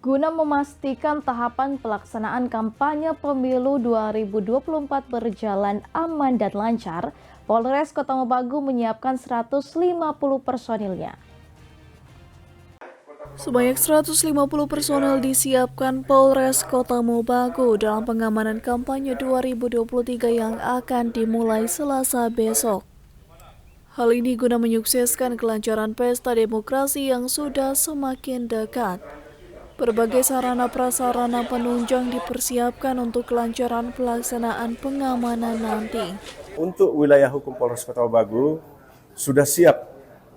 Guna memastikan tahapan pelaksanaan kampanye pemilu 2024 berjalan aman dan lancar, Polres Kota Mobagu menyiapkan 150 personilnya. Sebanyak 150 personel disiapkan Polres Kota Mobagu dalam pengamanan kampanye 2023 yang akan dimulai Selasa besok. Hal ini guna menyukseskan kelancaran pesta demokrasi yang sudah semakin dekat. Berbagai sarana prasarana penunjang dipersiapkan untuk kelancaran pelaksanaan pengamanan nanti. Untuk wilayah hukum Polres Kota Mobagu sudah siap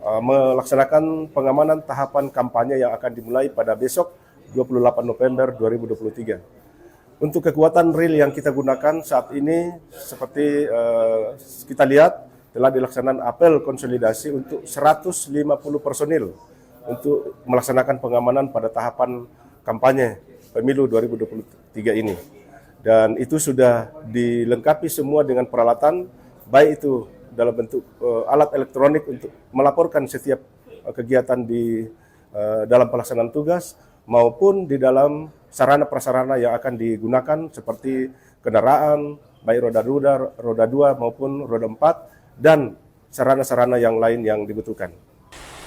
melaksanakan pengamanan tahapan kampanye yang akan dimulai pada besok 28 November 2023. Untuk kekuatan real yang kita gunakan saat ini seperti kita lihat telah dilaksanakan apel konsolidasi untuk 150 personil untuk melaksanakan pengamanan pada tahapan kampanye pemilu 2023 ini. Dan itu sudah dilengkapi semua dengan peralatan, baik itu dalam bentuk alat elektronik untuk melaporkan setiap kegiatan di dalam pelaksanaan tugas, maupun di dalam sarana-prasarana yang akan digunakan seperti kendaraan, baik roda 2 maupun roda 4, dan sarana-sarana yang lain yang dibutuhkan.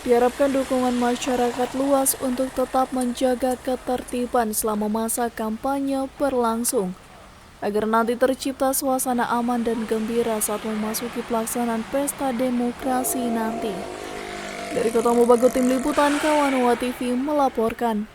Diharapkan dukungan masyarakat luas untuk tetap menjaga ketertiban selama masa kampanye berlangsung, agar nanti tercipta suasana aman dan gembira saat memasuki pelaksanaan pesta demokrasi nanti. Dari Kota Mobagu, Tim Liputan Kawanua TV melaporkan.